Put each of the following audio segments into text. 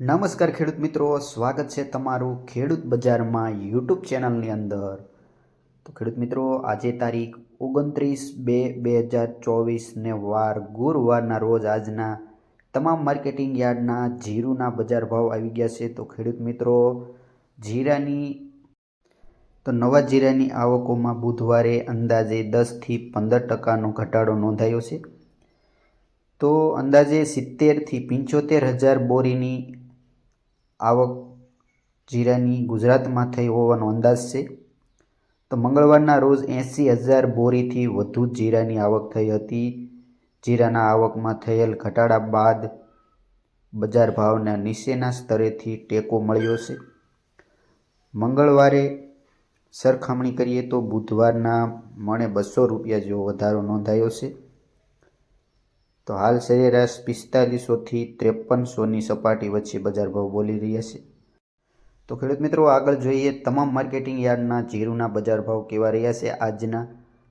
નમસ્કાર ખેડૂત મિત્રો, સ્વાગત છે તમારું ખેડૂત બજારમાં યુટ્યુબ ચેનલની અંદર। તો ખેડૂત મિત્રો, આજે તારીખ 29/2/2024 વાર ગુરુવારના રોજ આજના તમામ માર્કેટિંગ યાર્ડના જીરુના બજાર ભાવ આવી ગયા છે। તો ખેડૂત મિત્રો, નવા જીરાની આવકોમાં બુધવારે અંદાજે 10થી 15% ઘટાડો નોંધાયો છે। તો અંદાજે 70થી 75,000 બોરીની આવક જીરાની ગુજરાતમાં થઈ હોવાનો અંદાજ છે। તો મંગળવારના રોજ 80,000 બોરીથી વધુ જીરાની આવક થઈ હતી। જીરાના આવકમાં થયેલ ઘટાડા બાદ બજાર ભાવના નીચેના સ્તરેથી ટેકો મળ્યો છે। મંગળવારે સરખામણી કરીએ તો બુધવારના મણે 200 રૂપિયા જેવો વધારો નોંધાયો છે। તો હાલ સરેરાશ 4500થી 5300ની સપાટી વચ્ચે બજાર ભાવ બોલી રહ્યા છે। તો ખેડૂત મિત્રો, આગળ જોઈએ તમામ માર્કેટિંગ યાર્ડના જીરુના બજાર ભાવ કેવા રહ્યા છે આજના।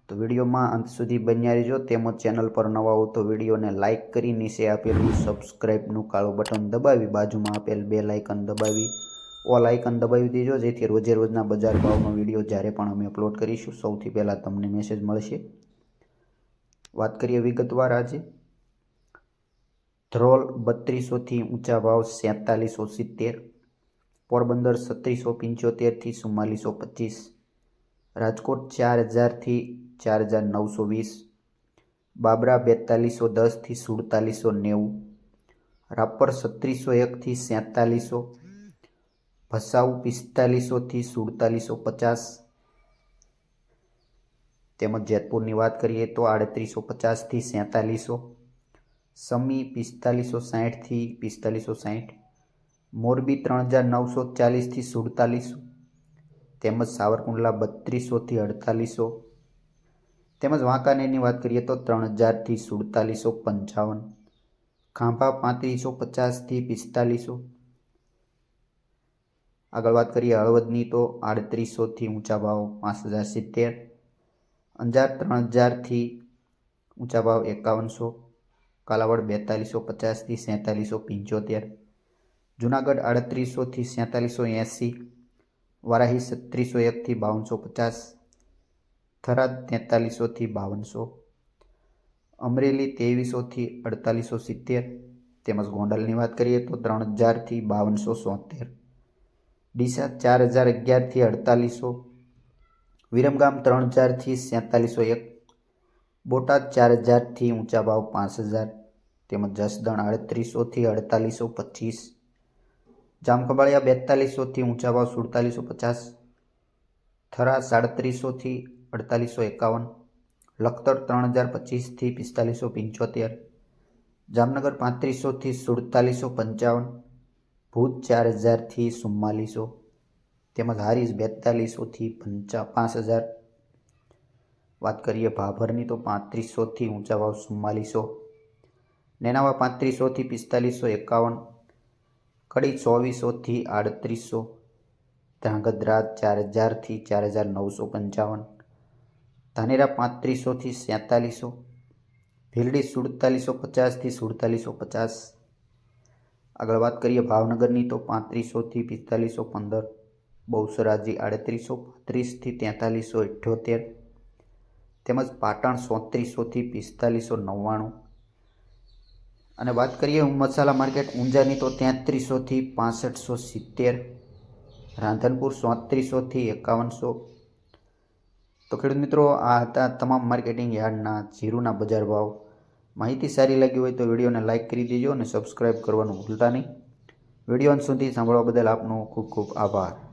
તો વિડીયોમાં અંત સુધી બન્યા રહેજો। તેમજ ચેનલ પર નવા હો તો વિડીયોને લાઇક કરી નીચે આપેલું સબસ્ક્રાઇબનું કાળું બટન દબાવી બાજુમાં આપેલ બેલ આઇકન દબાવી ઓલ આઇકન દબાવી દેજો, જેથી રોજે રોજના બજાર ભાવનો વિડીયો જ્યારે પણ અમે અપલોડ કરીશું સૌથી પહેલાં તમને મેસેજ મળશે। વાત કરીએ વિગતવાર આજે ધ્રોલ 3200થી ઊંચા ભાવ 4770, પોરબંદર 3675થી 4425, રાજકોટ 4000થી 4920, બાબરા 4210થી 4790, રાપર 3601થી 4700, ભચાઉ 4500થી 4750, તેમજ જેતપુરની વાત કરીએ તો 3850થી 4700, સમી 4560થી 4560, મોરબી 3940થી 4700, તેમજ સાવરકુંડલા 3200થી 4800, તેમજ વાંકાનેરની વાત કરીએ તો 3000થી 4755, ખાંભા 3550થી 4500। આગળ વાત કરીએ હળવદની તો 3800થી ઊંચા ભાવ 5070, અંજાર 3000થી ઊંચા ભાવ 5100, કાલાવડ 4250થી 4775, જુનાગઢ 3800થી 4780, વારાહી 3601થી 5250, થરાદ 4300થી 5200, અમરેલી 2300થી 4870, તેમજ ગોંડલની વાત કરીએ તો 3000થી 5273, ડીસા 4011થી 4800, વિરમગામ 3000થી 4701, બોટાદ 4000થી ઊંચા ભાવ 5000, તેમજ જસદણ 3800થી 4825, જામખંભાળિયા 4200થી ઊંચા ભાવ 4750, થરા 3700થી 4851, લખતર 3025થી 4575, જામનગર 3500થી 4755, ભુજ 4000થી 4400, તેમજ હારીજ 4200થી 5000। વાત કરીએ ભાભરની તો 3500થી ઊંચા ભાવ 4400, નેનાવા 3500થી 4551, કડી 2400થી 3800, ધ્રાંગધ્રા 4000થી 4955, ધાનેરા 3500થી 4700, ભીલડી 4750થી 4750। આગળ વાત કરીએ ભાવનગરની તો 3500થી 4515, બહુસરાજી 3835થી 4378, તેમજ પાટણ 3700થી 4599। અને વાત કરીએ મસાલા માર્કેટ ઊંઝાની તો 3300થી 6570, રાંધનપુર 3700થી 5100। તો ખેડૂત મિત્રો, આ હતા તમામ માર્કેટિંગ યાર્ડના જીરુના બજાર ભાવ। માહિતી સારી લાગી હોય તો વિડીયોને લાઇક કરી દેજો અને સબસ્ક્રાઇબ કરવાનું ભૂલતા નહીં। વિડીયો અંત સુધી સાંભળવા બદલ આપનો ખૂબ ખૂબ આભાર।